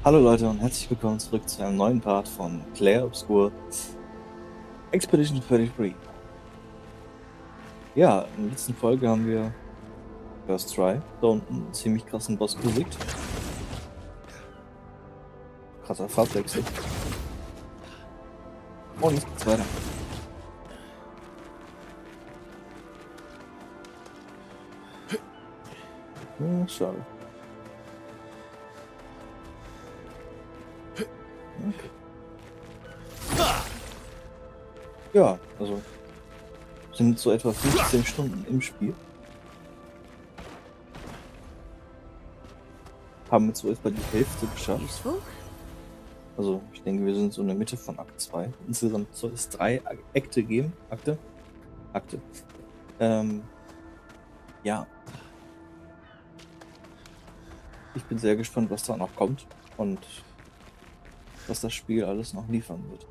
Hallo Leute und herzlich willkommen zurück zu einem neuen Part von Clair, Obscur, Expedition 33. Ja, in der letzten Folge haben wir First Try da unten einen ziemlich krassen Boss besiegt. Krasser Farbwechsel. Und jetzt geht's weiter. Ja, schade. Okay. Ja, also sind so etwa 15 Stunden im Spiel. Haben jetzt so etwa die Hälfte geschafft. Useful? Also ich denke, wir sind so in der Mitte von Akt 2. Insgesamt soll es 3 Akte geben. Akte. Ja. Ich bin sehr gespannt, was da noch kommt und was das Spiel alles noch liefern wird.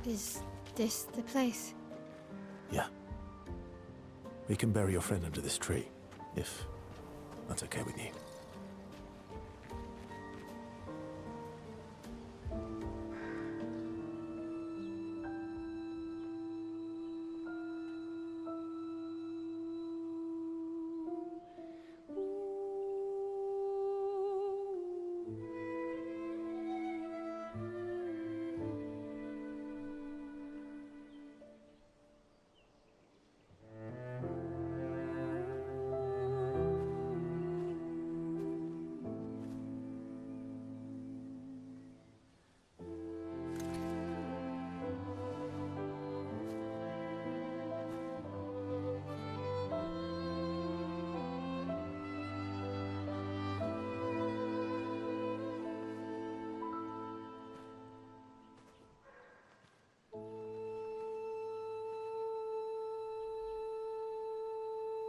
Is this the place? Yeah. We can bury your friend under this tree, if that's okay with you.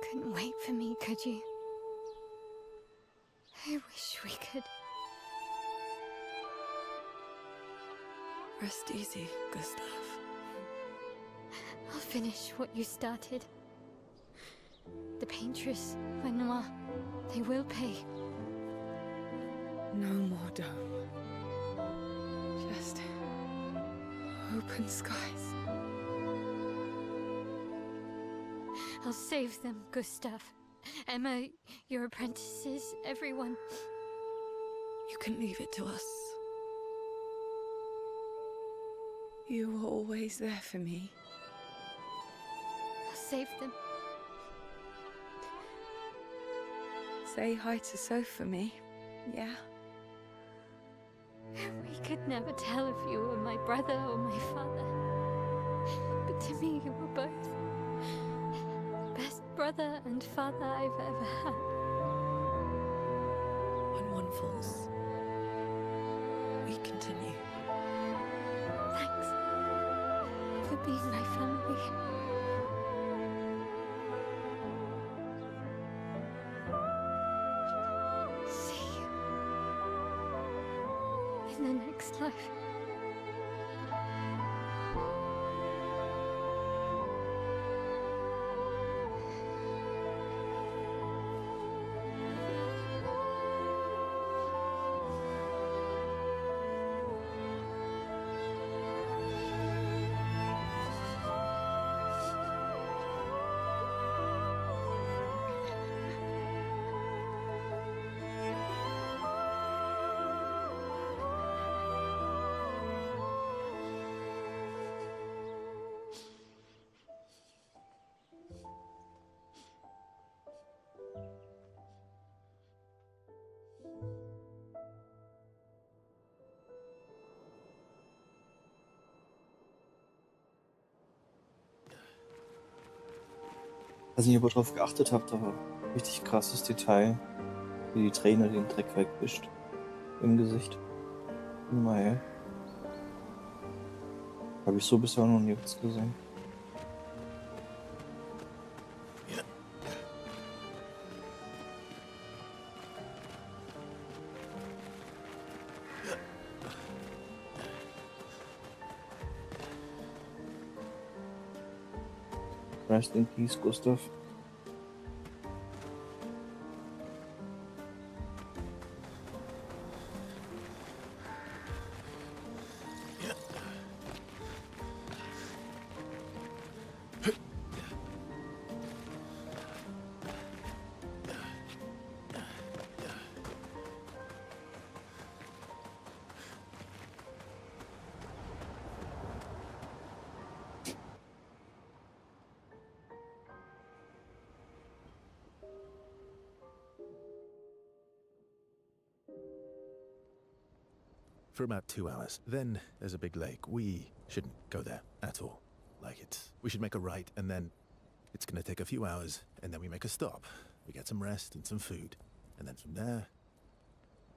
Couldn't wait for me, could you? I wish we could. Rest easy, Gustav. I'll finish what you started. The paintress, Renoir, they will pay. No more dome. Just open skies. I'll save them, Gustav. Emma, your apprentices, everyone. You can leave it to us. You were always there for me. I'll save them. Say hi to Soph for me, yeah? We could never tell if you were my brother or my father. But to me, you were both. Best brother and father I've ever had. When one falls, we continue. Thanks for being my family. See you in the next life. weiß nicht, ob ihr drauf geachtet habt, aber richtig krasses Detail, wie die Träne den Dreck wegwischt im Gesicht. Immerhin. Habe ich so bisher noch nichts gesehen. Rest in peace, Gustav. For about 2 hours. Then there's a big lake. We shouldn't go there at all. We should make a right, and then it's gonna take a few hours, and then we make a stop. We get some rest and some food. And then from there,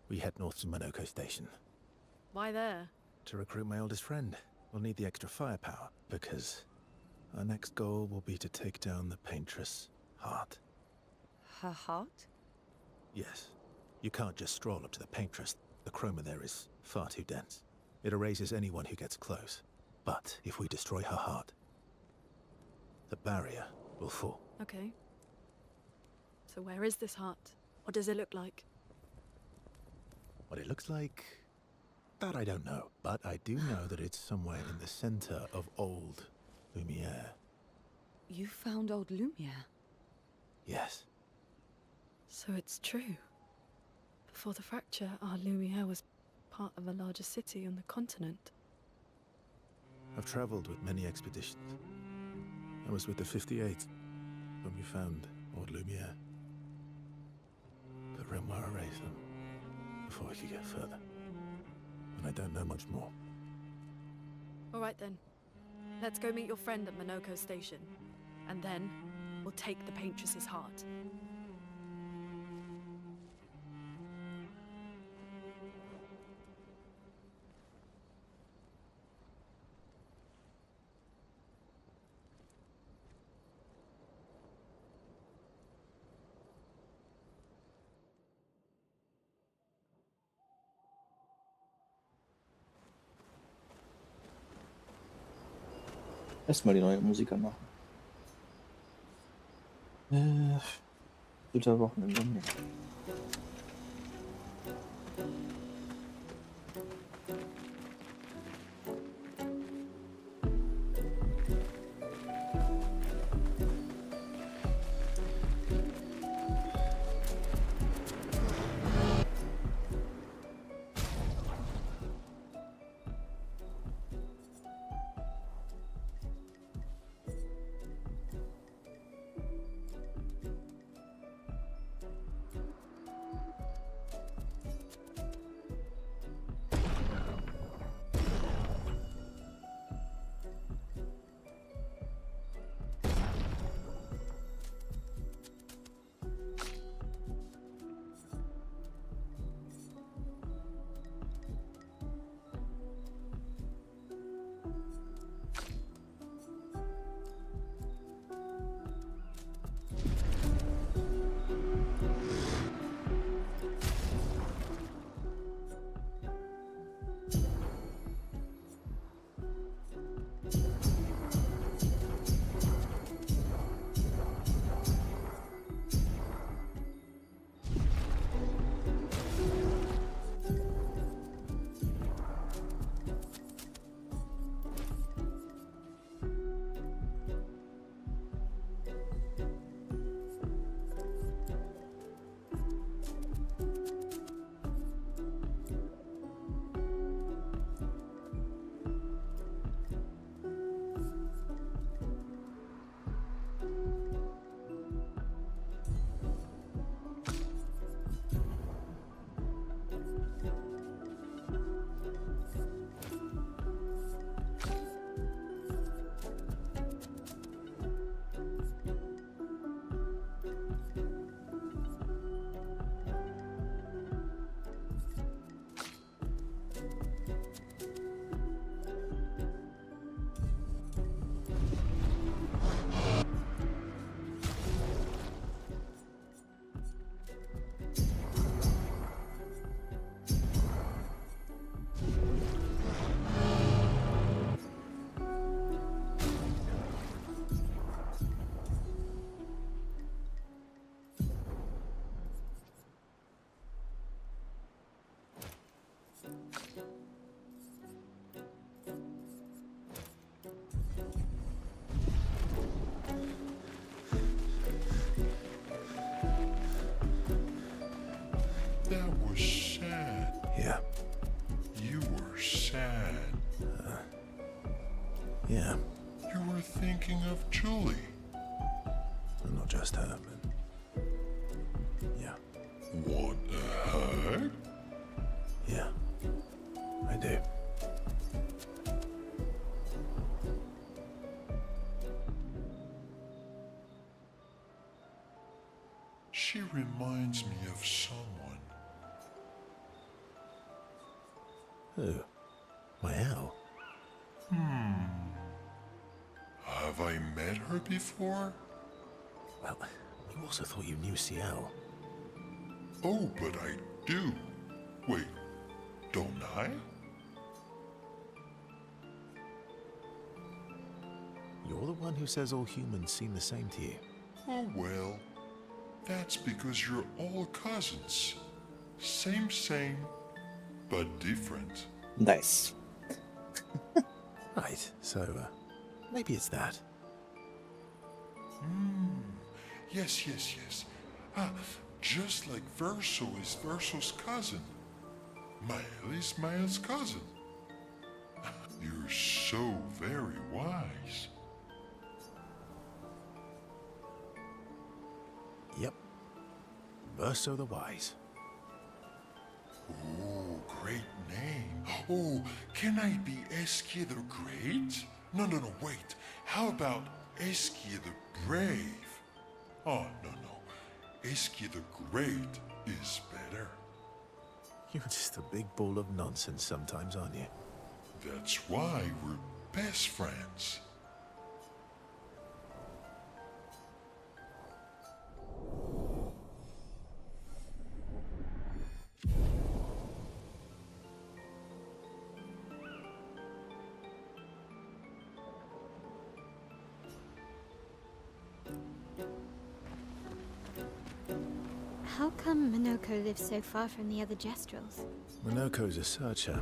we head north to Monoko Station. Why there? To recruit my oldest friend. We'll need the extra firepower, because our next goal will be to take down the paintress' heart. Her heart? Yes. You can't just stroll up to the paintress. The chroma there is far too dense. It erases anyone who gets close. But if we destroy her heart, the barrier will fall. Okay. So where is this heart? What does it look like? What it looks like, that I don't know. But I do know that it's somewhere in the center of old Lumiere. You found old Lumiere? Yes. So it's true. Before the fracture, our Lumiere was part of a larger city on the continent. I've traveled with many expeditions. I was with the 58th when we found old Lumiere. But Renoir erased them before we could get further. And I don't know much more. All right then. Let's go meet your friend at Monoko Station. And then, we'll take the paintress's heart. Erstmal die neue Musik anmachen. Dritter Wochenende. sad. Yeah. You were thinking of Julie. Well, not just her, but... Yeah. What the heck? Yeah. I do. She reminds me of someone. Who? My owl? Have I met her before? Well, you also thought you knew CL. Oh, but I do. Wait, don't I? You're the one who says all humans seem the same to you. Oh well, that's because you're all cousins. Same, but different. Nice. Right, so, maybe it's that. Yes. Ah, just like Verso is Verso's cousin. Mael is Mael's cousin. You're so very wise. Yep. Verso the Wise. Oh, great name. Oh, can I be Eskia the Great? No, wait. How about Eskia the Brave? Oh, no. Eskia the Great is better. You're just a big ball of nonsense sometimes, aren't you? That's why we're best friends. How come Minoko lives so far from the other Jestrels? Minoko's a searcher.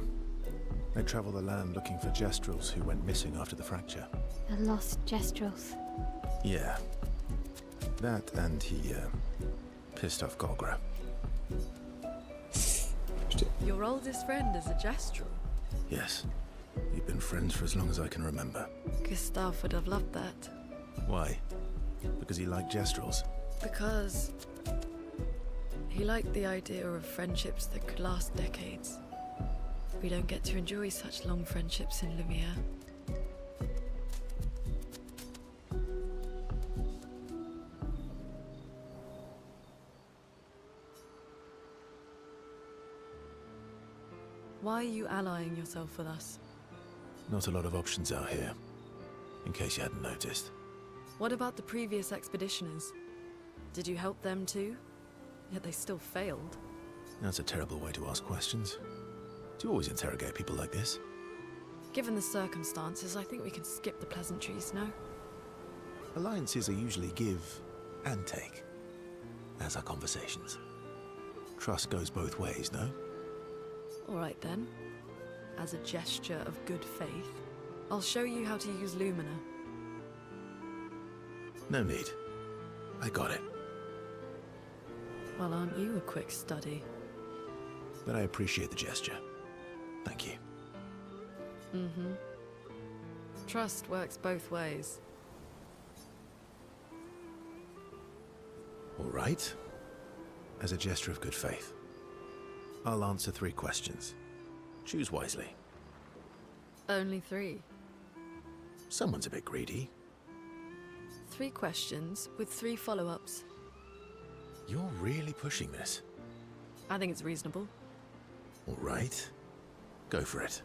They travel the land looking for Jestrels who went missing after the fracture. The lost Jestrels. Yeah. That and he, pissed off Golgra. Your oldest friend is a Jestrel. Yes. We've been friends for as long as I can remember. Gustav would have loved that. Why? Because he liked Jestrels? Because he liked the idea of friendships that could last decades. We don't get to enjoy such long friendships in Lumiere. Why are you allying yourself with us? Not a lot of options out here, in case you hadn't noticed. What about the previous expeditioners? Did you help them too? Yet they still failed. That's a terrible way to ask questions. Do you always interrogate people like this? Given the circumstances, I think we can skip the pleasantries, no? Alliances are usually give and take, as are conversations. Trust goes both ways, no? Alright then. As a gesture of good faith, I'll show you how to use Lumina. No need. I got it. Well, aren't you a quick study? But I appreciate the gesture. Thank you. Mm-hmm. Trust works both ways. All right. As a gesture of good faith, I'll answer 3 questions. Choose wisely. Only 3. Someone's a bit greedy. 3 questions with 3 follow-ups. You're really pushing this. I think it's reasonable. All right. Go for it.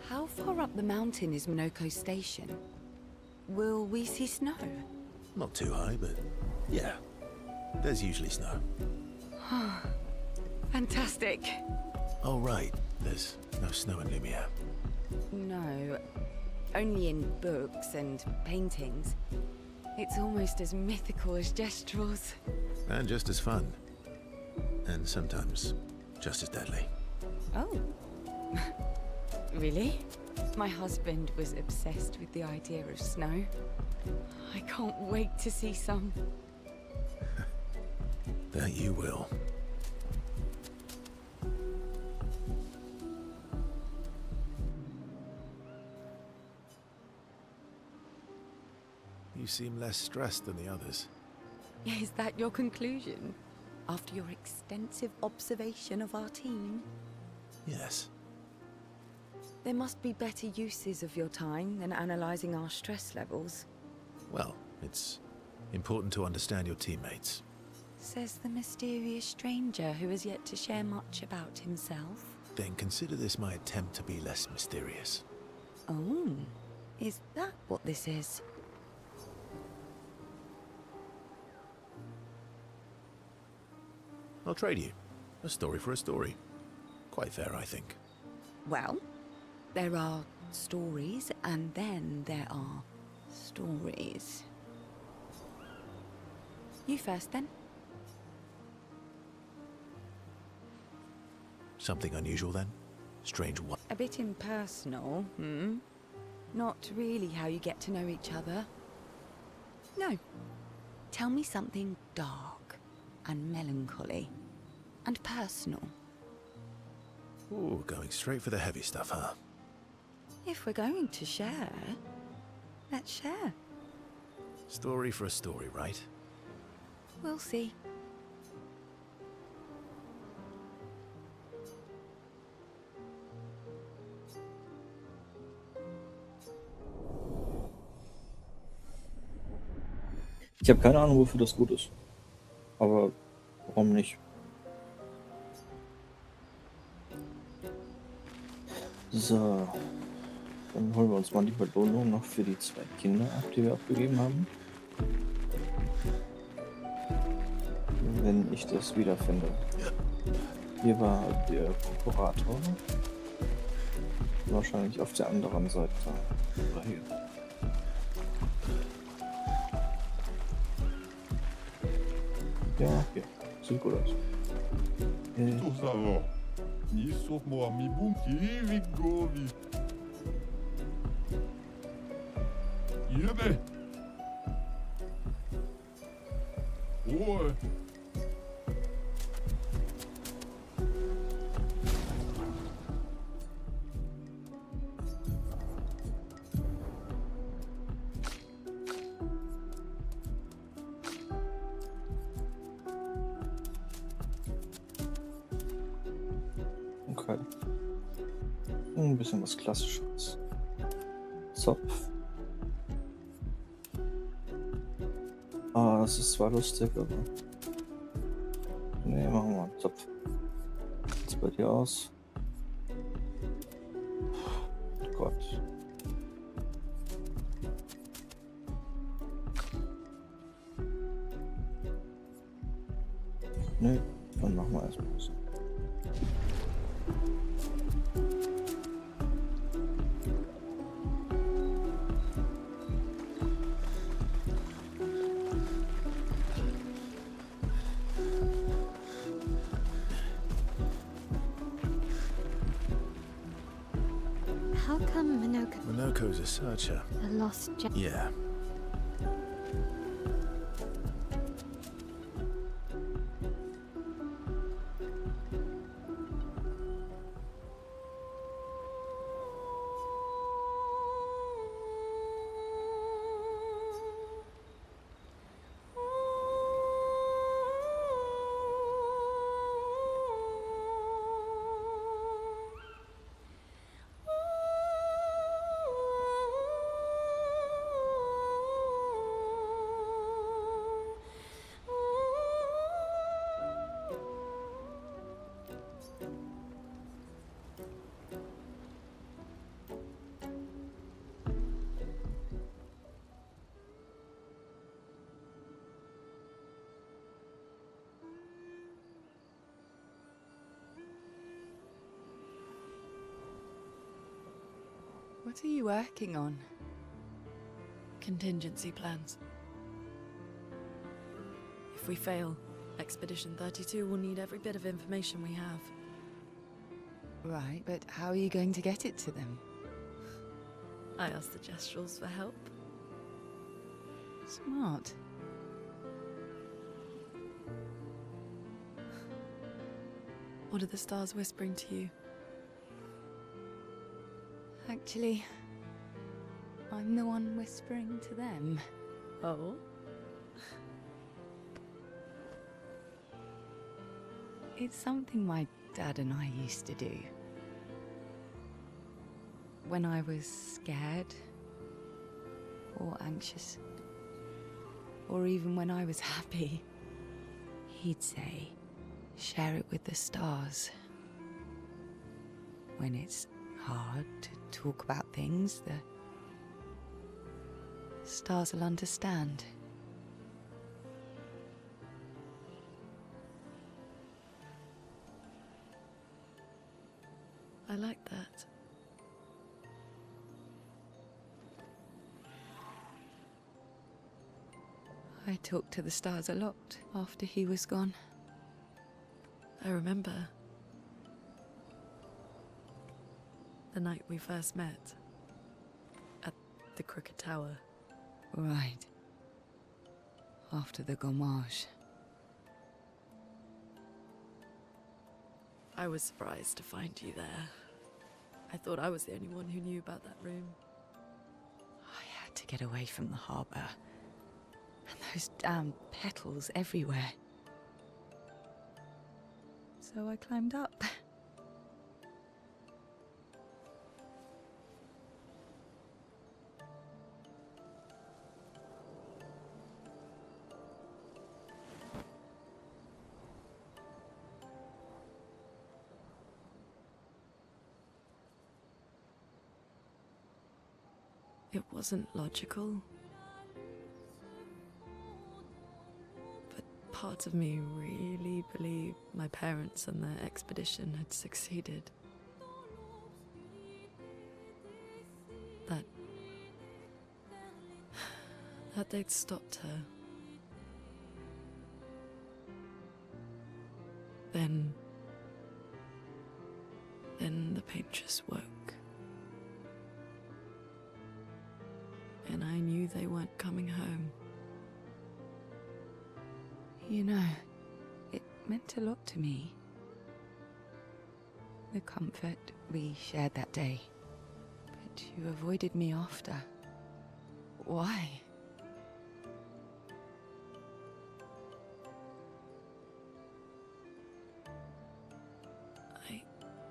How far up the mountain is Minoko Station? Will we see snow? Not too high, but yeah. There's usually snow. Fantastic. Oh, right. There's no snow in Lumiere. No, only in books and paintings. It's almost as mythical as Gestrels. And just as fun. And sometimes just as deadly. Oh. Really? My husband was obsessed with the idea of snow. I can't wait to see some. That you will. You seem less stressed than the others. Is that your conclusion? After your extensive observation of our team? Yes. There must be better uses of your time than analyzing our stress levels. Well, it's important to understand your teammates. Says the mysterious stranger who has yet to share much about himself. Then consider this my attempt to be less mysterious. Oh, is that what this is? I'll trade you. A story for a story. Quite fair, I think. Well, there are stories, and then there are stories. You first, then. Something unusual, then? Strange what? A bit impersonal, hmm? Not really how you get to know each other. No. Tell me something dark and melancholy and personal. Ooh, going straight for the heavy stuff, huh? If we're going to share, let's share. Story for a story, right? We'll see. Ich habe keine Ahnung, wofür das gut ist. Aber warum nicht? So. Dann holen wir uns mal die Belohnung noch für die 2 Kinder ab, die wir abgegeben haben. Wenn ich das wiederfinde. Hier war der Prokurator. Wahrscheinlich auf der anderen Seite. Oder hier. Ja, hier. Sieht gut aus. To ça va. Ni sop mo ami bunki vigovi. Jede. Ruhe. Okay. Ein bisschen was Klassisches. Zopf. Ah, das ist zwar lustig, aber... Nee, machen wir einen Zopf. Sieht's bei dir aus? Oh Gott. Nee, dann machen wir erstmal so. How come Minoko, Minoko's a searcher. the lost gem? Yeah. What are you working on? Contingency plans. If we fail, Expedition 32 will need every bit of information we have. Right, but how are you going to get it to them? I asked the Gestrals for help. Smart. What are the stars whispering to you? Actually, I'm the one whispering to them. Oh? It's something my dad and I used to do. When I was scared, or anxious, or even when I was happy, he'd say, share it with the stars. When it's hard to talk about things, the stars will understand. I like that. I talked to the stars a lot after he was gone. I remember the night we first met at the Crooked Tower. Right. After the gommage. I was surprised to find you there. I thought I was the only one who knew about that room. I had to get away from the harbour. And those damn petals everywhere. So I climbed up. It wasn't logical. But part of me really believed my parents and their expedition had succeeded. That they'd stopped her. Then the paintress woke. And I knew they weren't coming home. You know, it meant a lot to me. The comfort we shared that day. But you avoided me after. Why?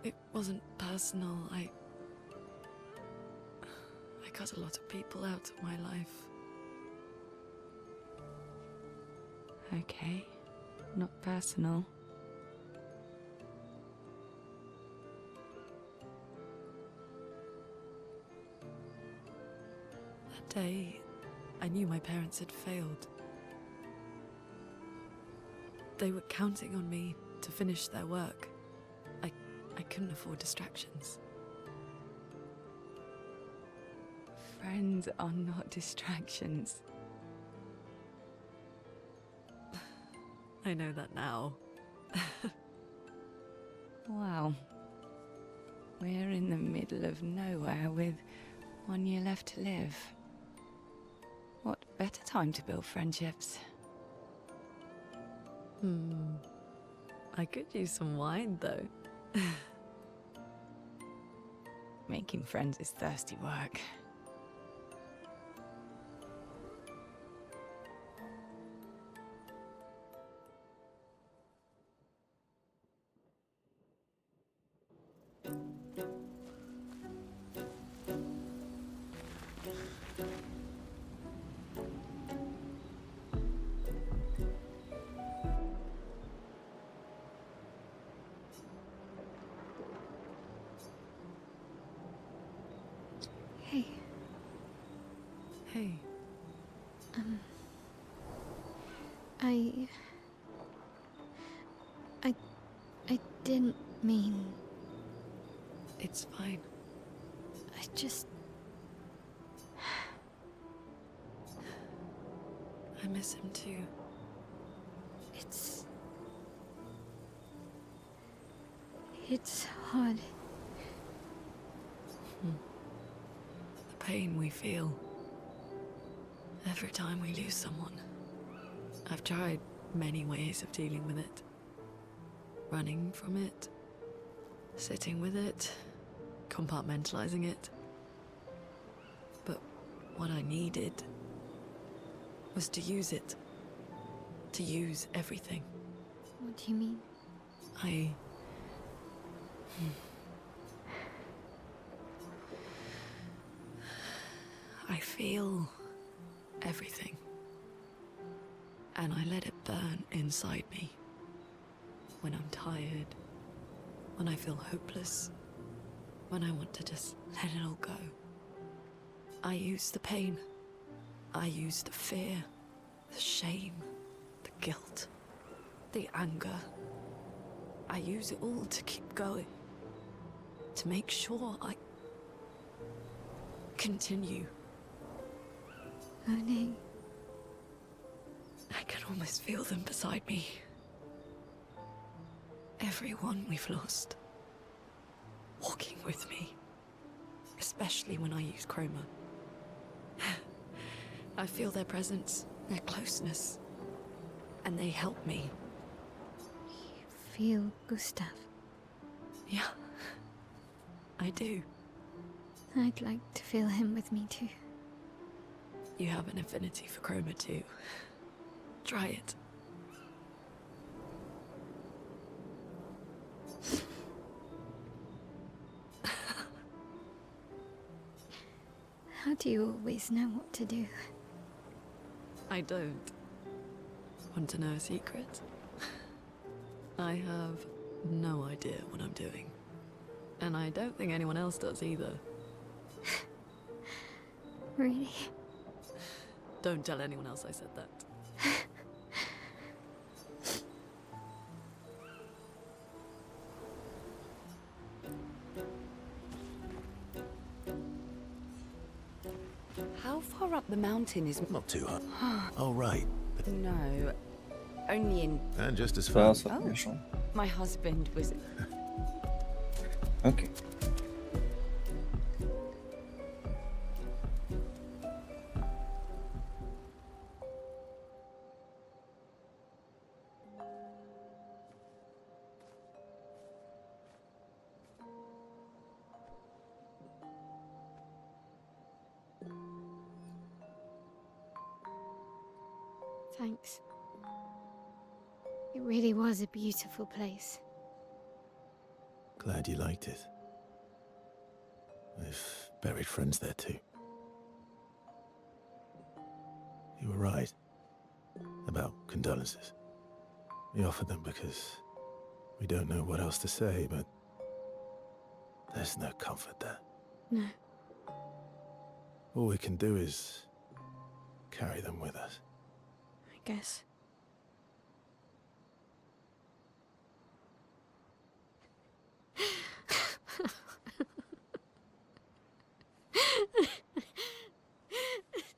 It wasn't personal. I cut a lot of people out of my life. Okay, not personal. That day, I knew my parents had failed. They were counting on me to finish their work. I couldn't afford distractions. Friends are not distractions. I know that now. Wow. We're in the middle of nowhere with 1 year left to live. What better time to build friendships? I could use some wine, though. Making friends is thirsty work. Hey. Hey. I didn't mean... It's fine. I just... I miss him too. It's hard. The pain we feel every time we lose someone. I've tried many ways of dealing with it. Running from it, sitting with it, compartmentalizing it. But what I needed was to use it. To use everything. What do you mean? I feel everything. And I let it burn inside me. When I'm tired, when I feel hopeless, when I want to just let it all go. I use the pain. I use the fear, the shame, the guilt, the anger. I use it all to keep going. To make sure I continue. Owning. I can almost feel them beside me. Everyone we've lost. Walking with me. Especially when I use chroma. I feel their presence, their closeness. And they help me. You feel Gustav? Yeah. I do. I'd like to feel him with me too. You have an affinity for chroma too. Try it. How do you always know what to do? I don't. Want to know a secret? I have no idea what I'm doing. And I don't think anyone else does either. Really? Don't tell anyone else I said that. How far up the mountain is... Not too high. Oh, right. No, only in... And just as Ja, far. das hatten wir schon. My husband was... Okay. Thanks. It really was a beautiful place. Glad you liked it. I've buried friends there too. You were right about condolences. We offered them because we don't know what else to say, but there's no comfort there. No. All we can do is carry them with us. I guess.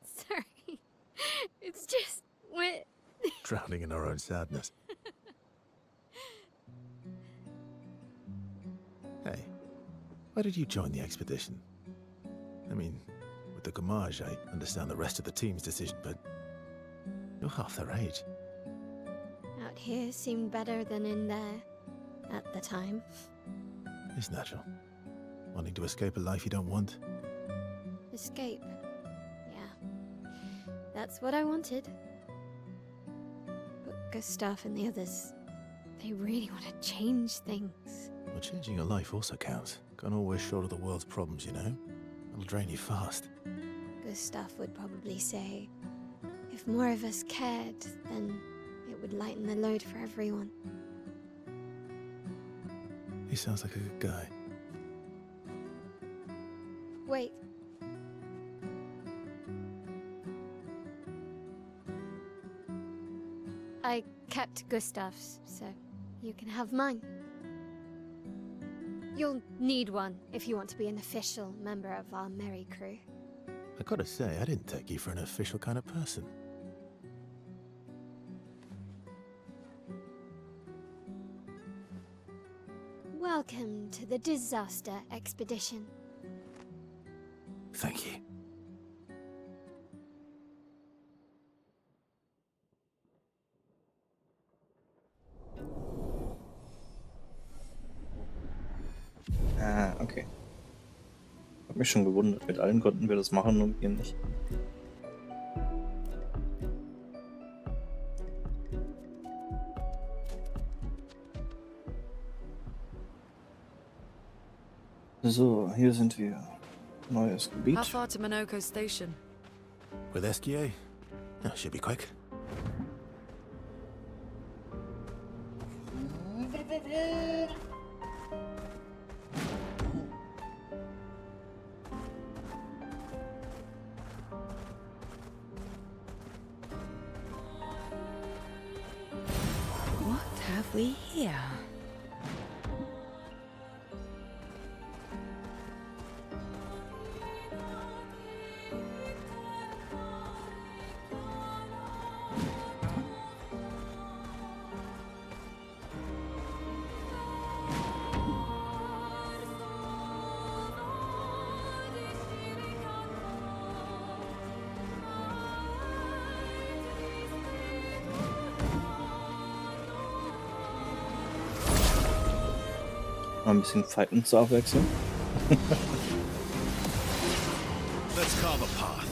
Sorry. It's just wet. Drowning in our own sadness. Hey, why did you join the expedition? I mean, with the Gamage, I understand the rest of the team's decision, but you're half their age. Out here seemed better than in there at the time. It's natural. Wanting to escape a life you don't want. Escape. Yeah. That's what I wanted. But Gustav and the others, they really want to change things. Well, changing your life also counts. Can't always shoulder the world's problems, you know? It'll drain you fast. Gustav would probably say, if more of us cared, then it would lighten the load for everyone. He sounds like a good guy. Wait. I kept Gustav's, so you can have mine. You'll need one if you want to be an official member of our merry crew. I gotta say, I didn't take you for an official kind of person. Welcome Welcome to the disaster expedition. Thank you. Ah, okay. Hab mich schon gewundert, mit allen konnten wir das machen und hier nicht. So, hier sind wir. Neues Gebiet. How far to Minoko Station? With SGA? Oh, should be quick. What have we here? Mal ein bisschen fighten zur Abwechslung. Let's carve a path.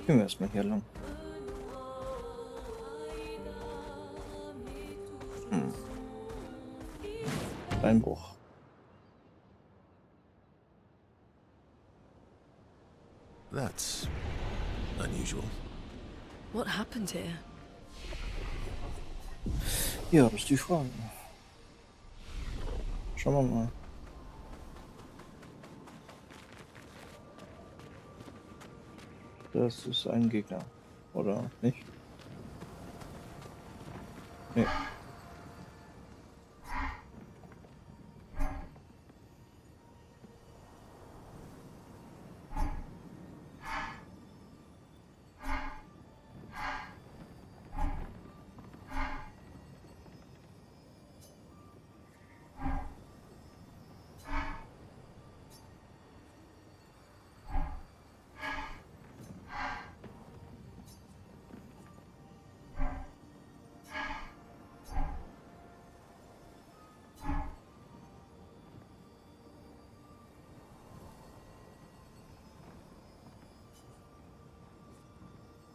Gehen wir erstmal hier lang. Einbruch. That's unusual. What happened here? Ja, das ist die Frage. Schauen wir mal. Das ist ein Gegner, oder nicht? Nee.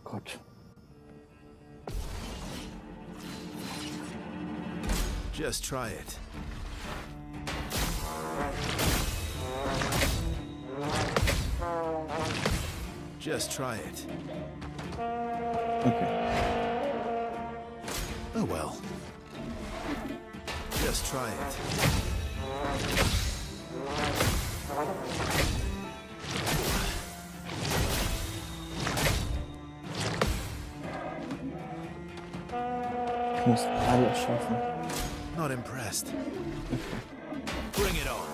Gott. Just try it. Just try it. Okay. Oh well. Just try it. Ich muss alles schaffen. Not impressed. Bring it on.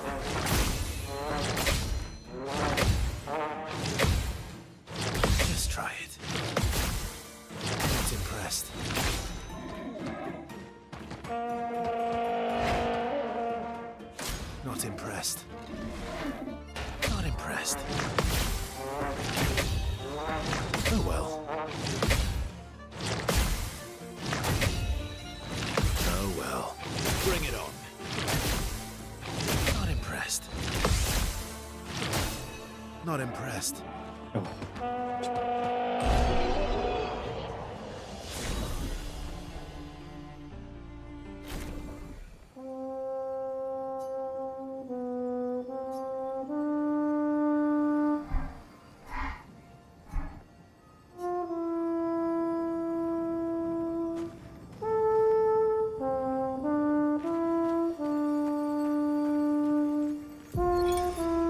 Just try it. Not impressed. Not impressed. Not impressed. Oh well. Oh well. Bring it on. Not impressed. Not impressed.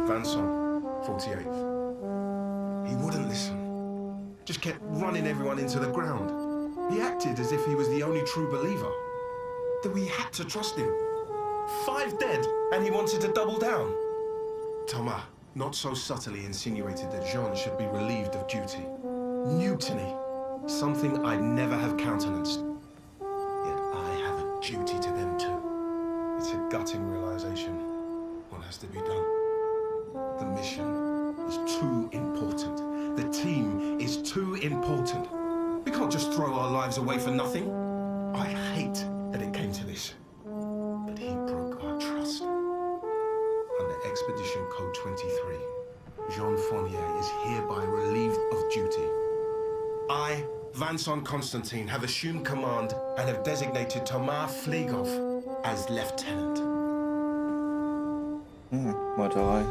Vanson, 48th. He wouldn't listen. Just kept running everyone into the ground. He acted as if he was the only true believer. That we had to trust him. 5 dead, and he wanted to double down. Thomas, not so subtly insinuated that Jean should be relieved of duty. Mutiny. Something I'd never have countenanced. Yet I have a duty to them too. It's a gutting realization. What has to be done? The mission is too important. The team is too important. We can't just throw our lives away for nothing. I hate that it came to this. But he broke our trust. Under Expedition Code 23, Jean Fournier is hereby relieved of duty. I, Vincent Constantine, have assumed command and have designated Thomas Flegov as lieutenant. Meuterei.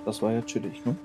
Das war ja chillig, ne?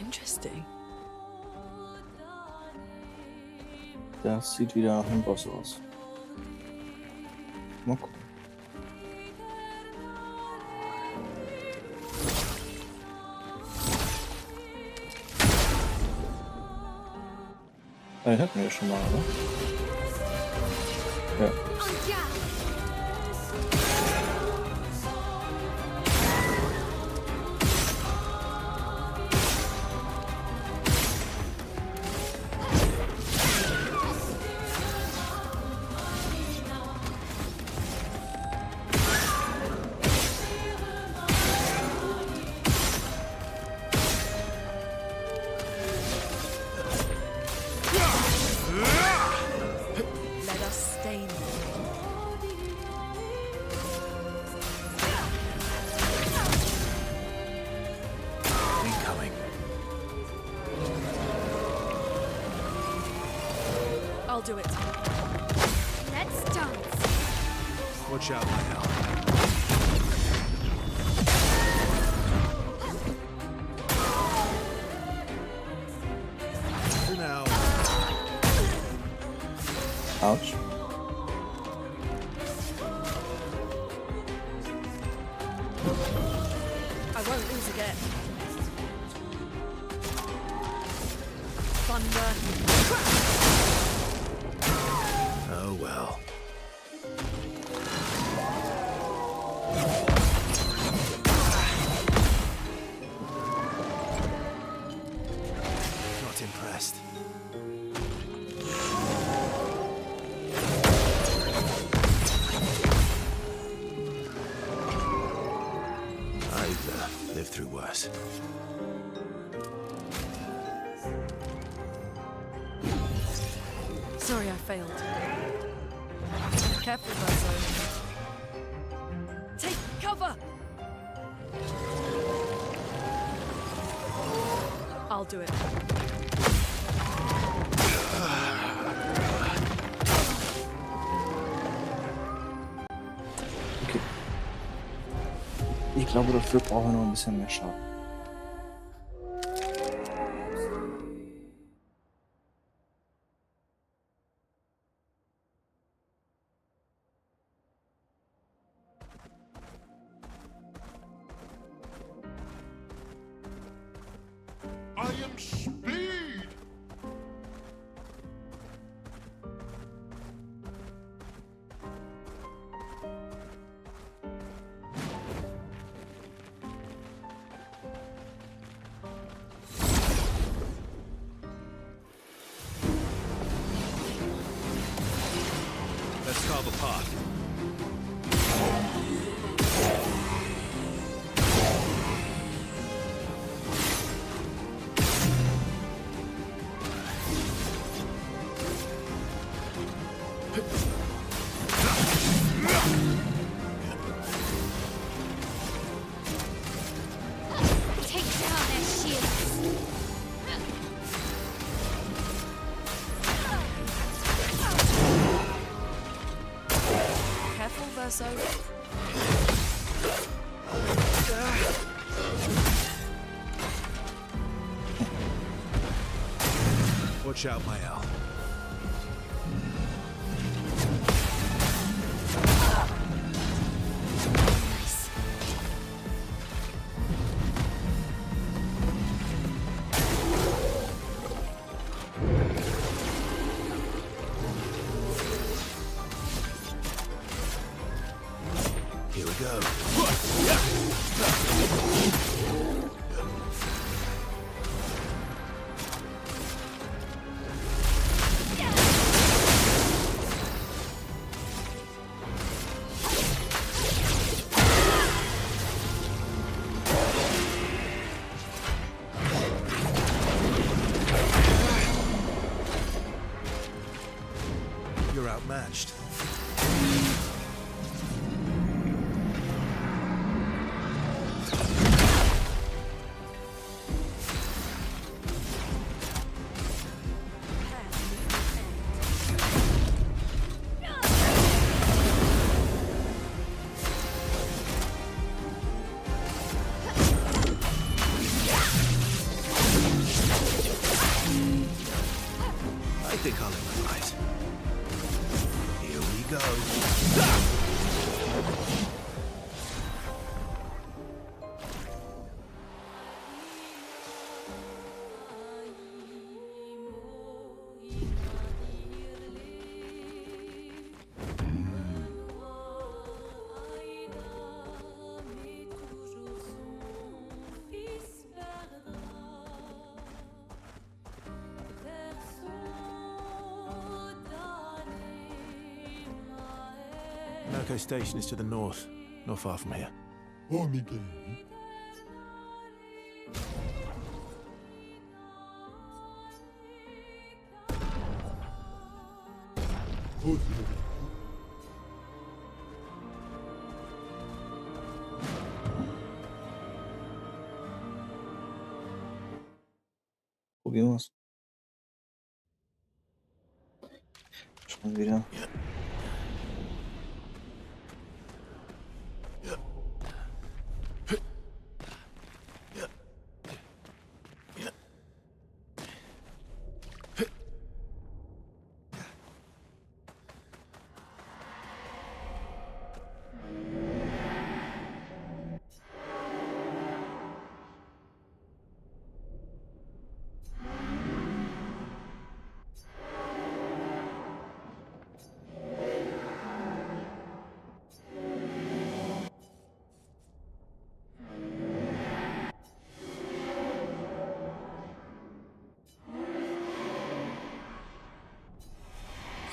Interesting. Das sieht wieder nach einem Boss aus. Mal gucken. Den hatten wir ja schon mal, oder? Ja. Und ja, Let us stay there. Incoming. I'll do it. let's dance. Watch out, my hell. For now. Ouch. I won't lose again. Thunder. Oh well. Not impressed. I've lived through worse. Sorry, I failed. Careful, Verso. Take cover! I'll do it. Okay. Ich glaube, dafür brauchen wir noch ein bisschen mehr Schaden. I am Speed! Let's carve a path. Take down their shields. Careful, Verso. Watch out, my Al. Nice. Here we go. You're outmatched. go. Narco Station is to the north, not far from here. Probieren wir's. Schon wieder.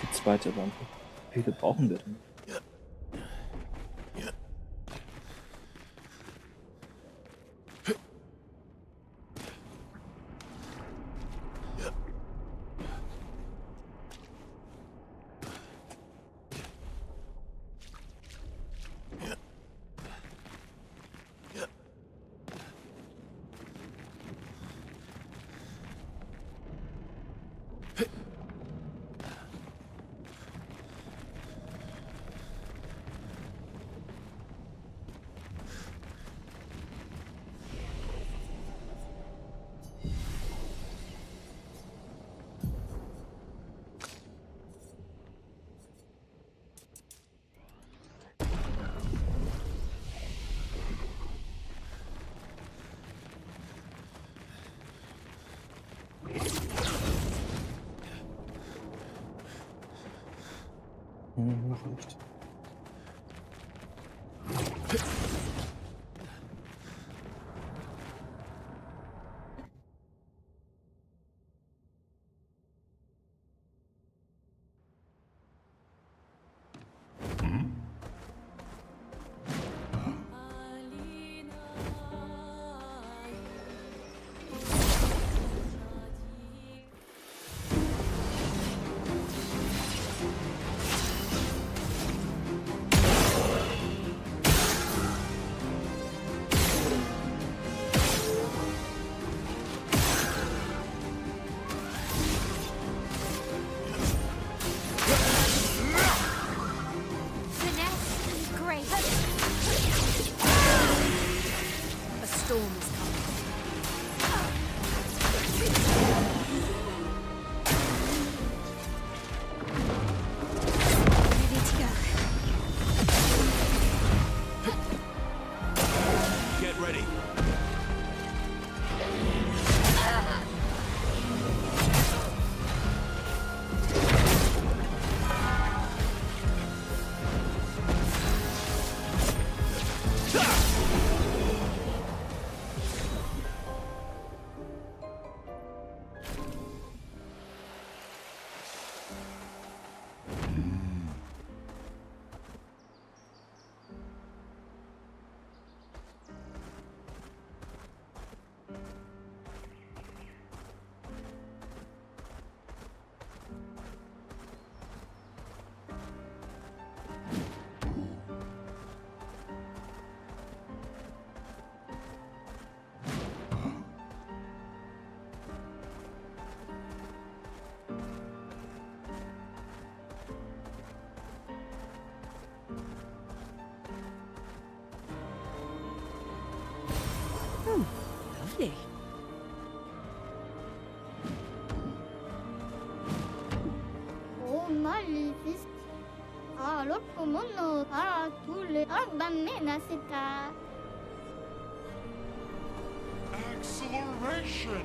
Die zweite Lampe. Wie viele brauchen wir denn? Noch nicht. Lovely. Oh, maléfique. Ah, l'autre monde par tous les ordonnées nécessaires. Acceleration!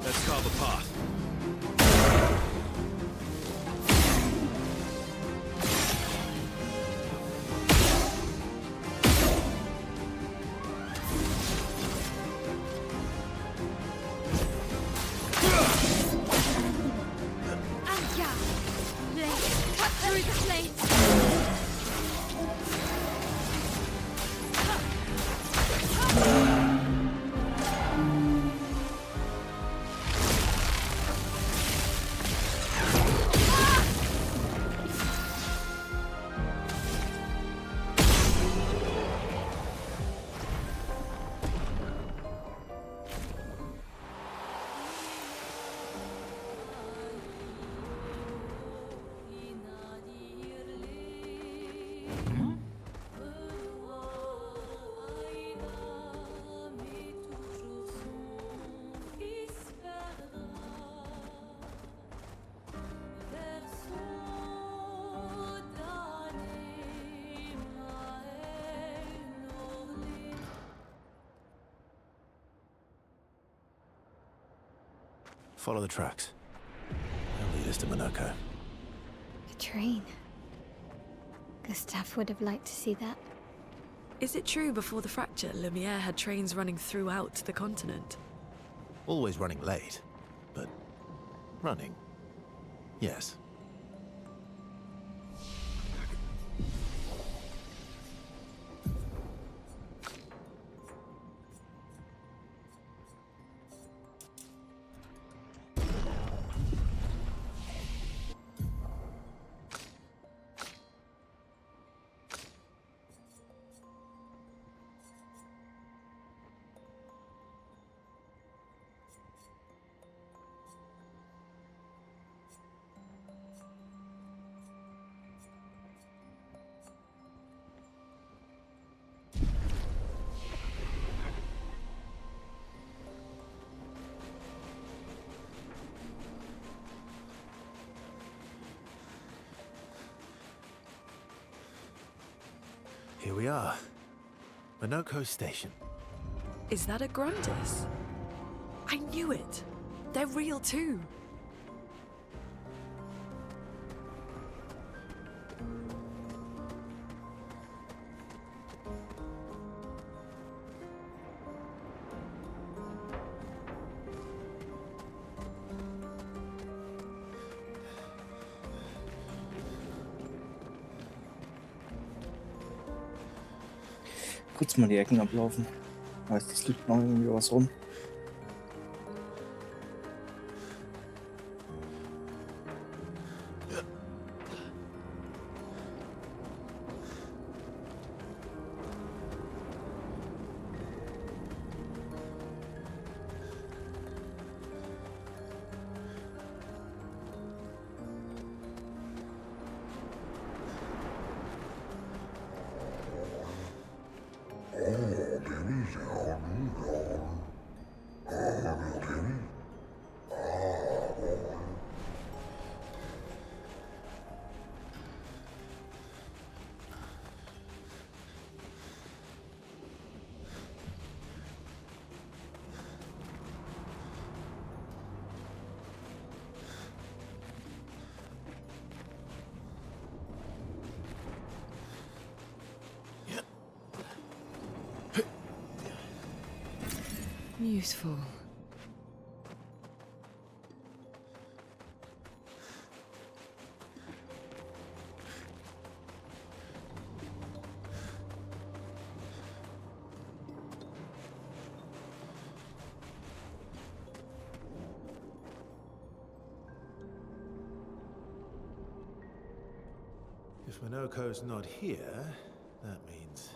Let's carve a path. Cut through the flames. Follow the tracks. They'll lead us to Monaco. A train. Gustave would have liked to see that. Is it true before the fracture, Lumiere had trains running throughout the continent? Always running late, but running. Yes. Here we are. Monaco Station. Is that a Grundis? I knew it! They're real too! Kurz mal die Ecken ablaufen. Heißt, es liegt noch irgendwie was rum. Useful. If Minoko's not here, that means...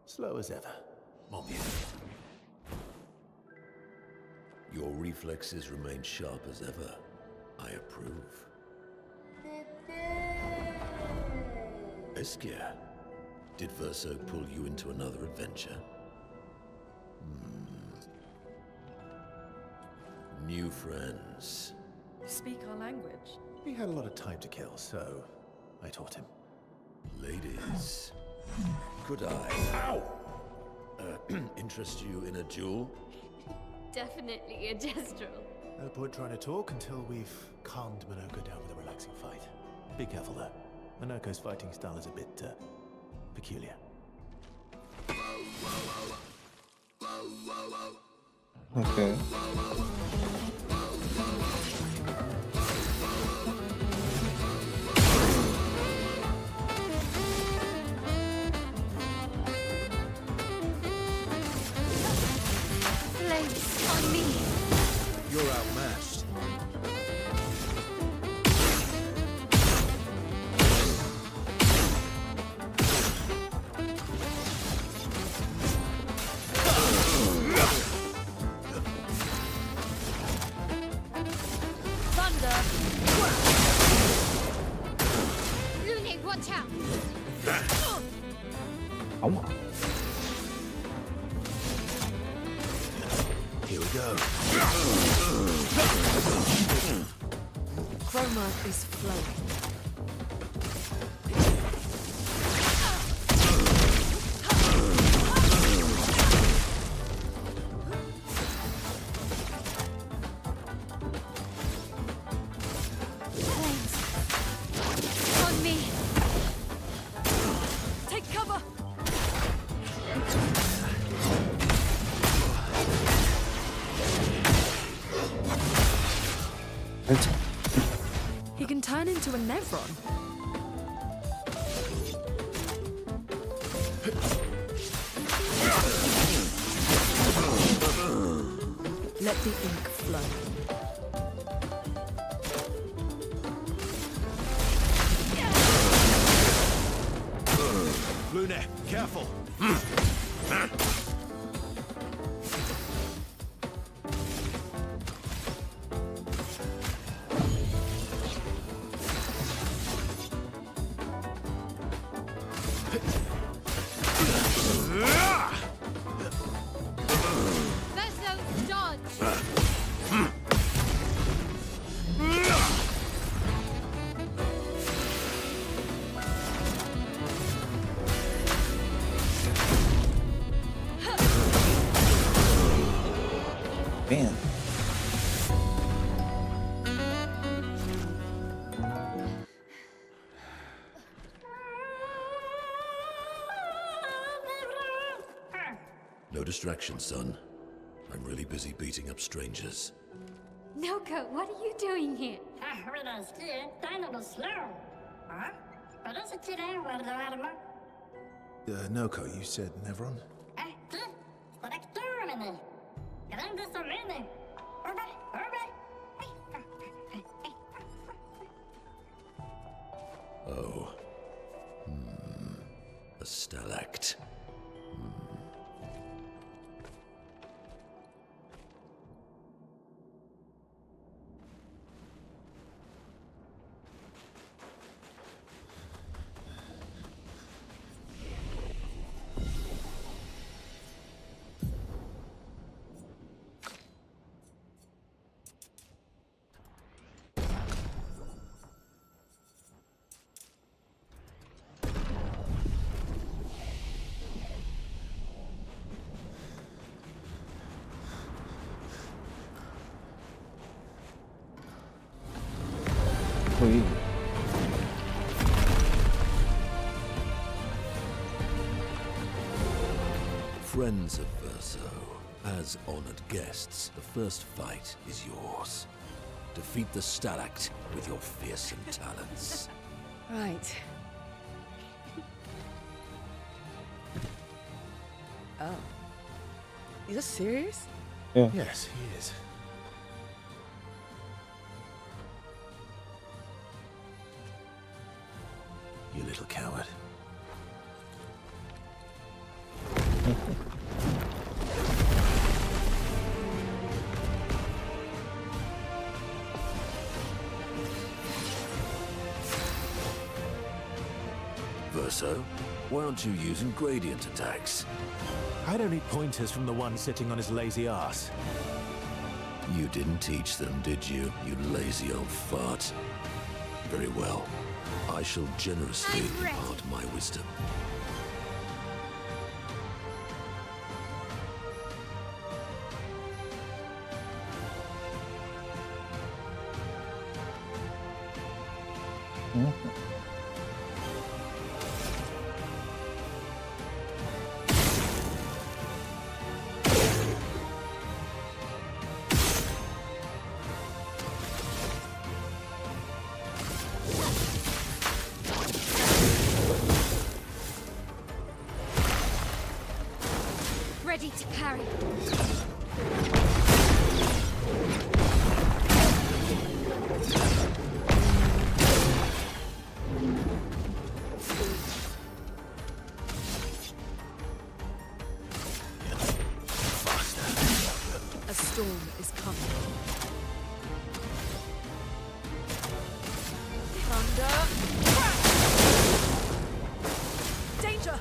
slow as ever. Mon Dieu. Your reflexes remain sharp as ever. I approve. Esquire, did Verso pull you into another adventure? New friends. Speak our language. He had a lot of time to kill, so I taught him. Ladies, could I interest you in a duel? Definitely a gestural. No point trying to talk until we've calmed Minoko down with a relaxing fight. Be careful though. Minoko's fighting style is a bit peculiar. Okay. Flames on me. You're outmatched. Thunder. Lune, watch out. Aua. Here we go. Chroma is flowing. Flames. On me. Take cover. Alter. He can turn into a Nevron. Let the ink flow. Lune, careful. Verso, dodge. Man. No distraction, son. I'm really busy beating up strangers. Noko, what are you doing here? Noko, you said Nevron? Oh. A stalact. Ui. Friends of Verso, as honored guests, the first fight is yours. Defeat the stalact with your fearsome talents. Right. Oh. Is this serious? Yeah. Yes, he is. little coward. Verso, why aren't you using gradient attacks? I don't need pointers from the one sitting on his lazy ass. You didn't teach them, did you, you lazy old fart? Very well. I shall generously impart my wisdom. Ready to parry. A storm is coming. Thunder! Danger!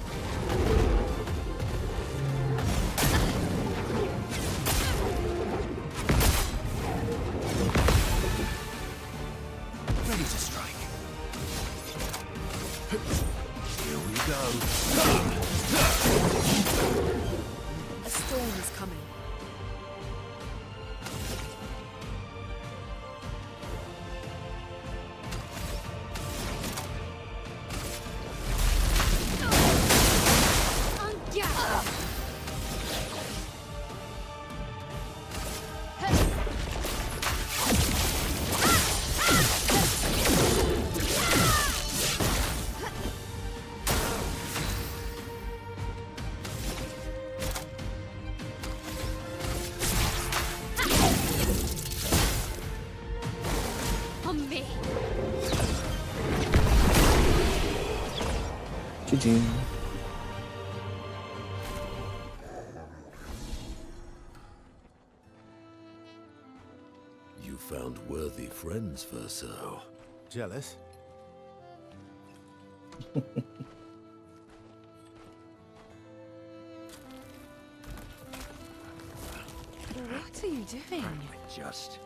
Ready to strike. Here we go. A storm is coming. GG. You found worthy friends, Verso. Jealous? What are you doing? I just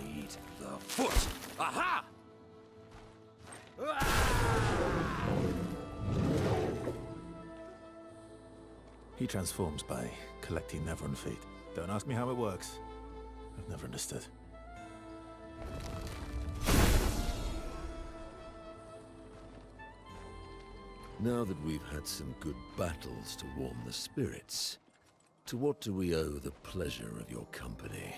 need the foot. Aha! He transforms by collecting Neveron feet. Don't ask me how it works. I've never understood. Now that we've had some good battles to warm the spirits, to what do we owe the pleasure of your company?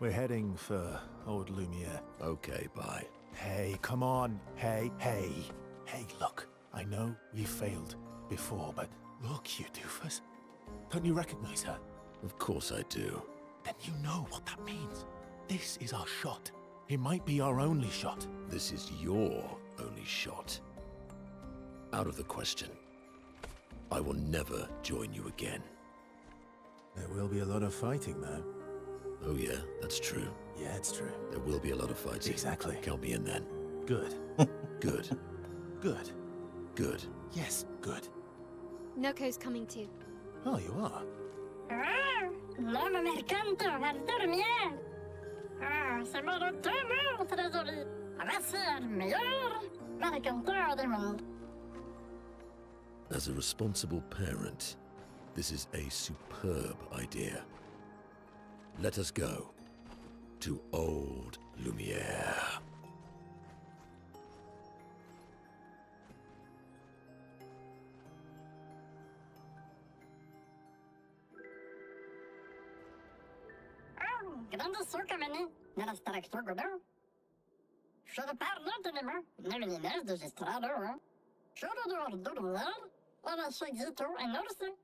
We're heading for old Lumiere. Okay, bye. Hey, come on. Hey. Hey, look. I know we failed before, but look, you doofus. Don't you recognize her? Of course I do. Then you know what that means. This is our shot. It might be our only shot. This is your only shot. Out of the question. I will never join you again. There will be a lot of fighting, though. Oh yeah, that's true. Yeah, it's true. There will be a lot of fighting. Exactly. Count me in then. Good. Good. Good. Good. Yes, good. Noko's coming too. Oh, you are? L'homme mercanto al dormier. C'est mon retour, trésorier. Voici le meilleur mercanteur du monde. As a responsible parent, this is a superb idea. Let us go to old Lumiere. Grande succa, meni. Nella straktor godå. Kör pärlor till ni med. Nu är ni nästa registrado, va? Kör du har dormir. Eller så gito en norse.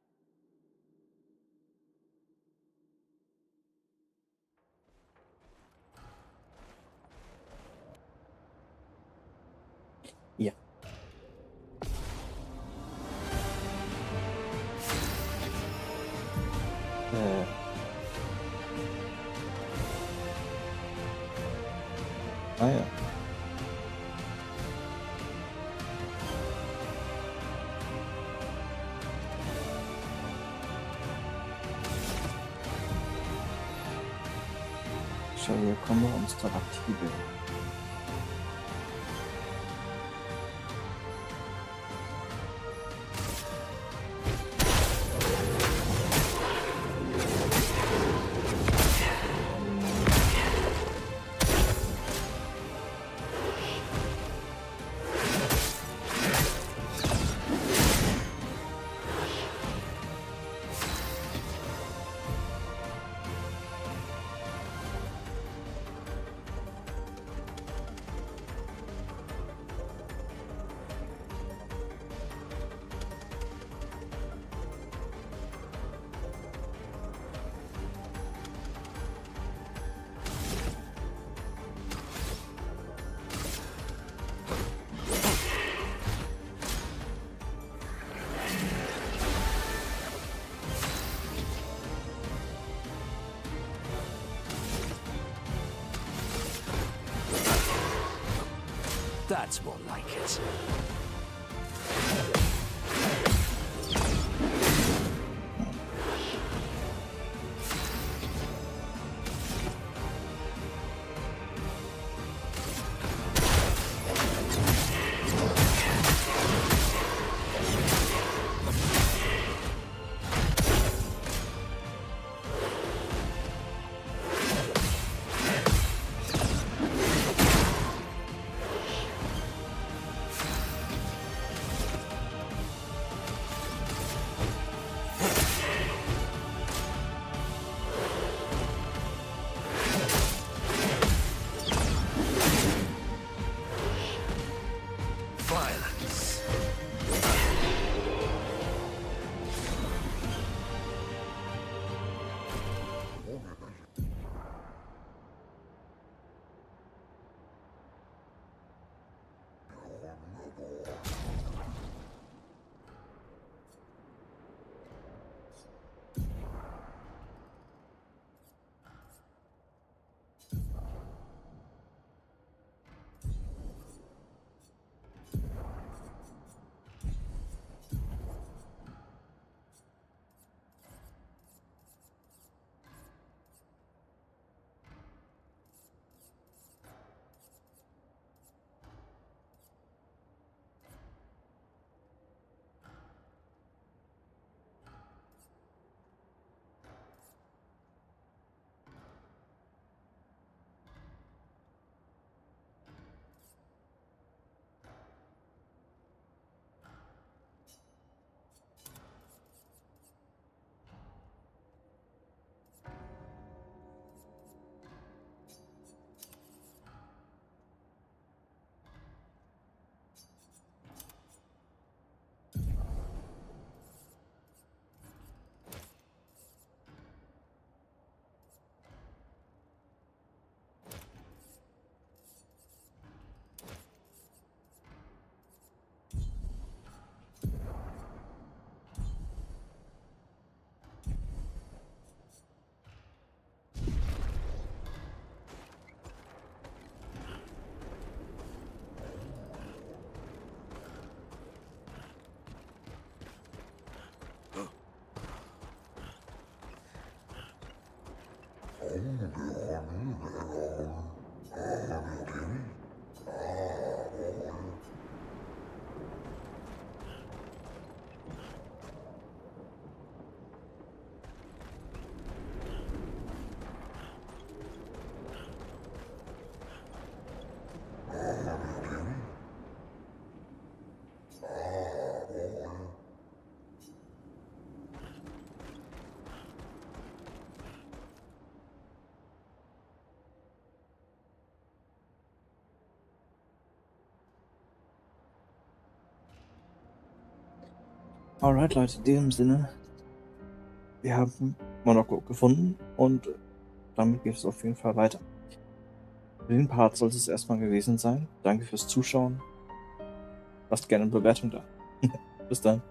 Ja. Ah ja. Willkommen und Interaktive. That's more like it. Alright, Leute, in diesem Sinne, wir haben Monaco gefunden und damit geht es auf jeden Fall weiter. Für den Part sollte es erstmal gewesen sein. Danke fürs Zuschauen. Lasst gerne eine Bewertung da. Bis dann.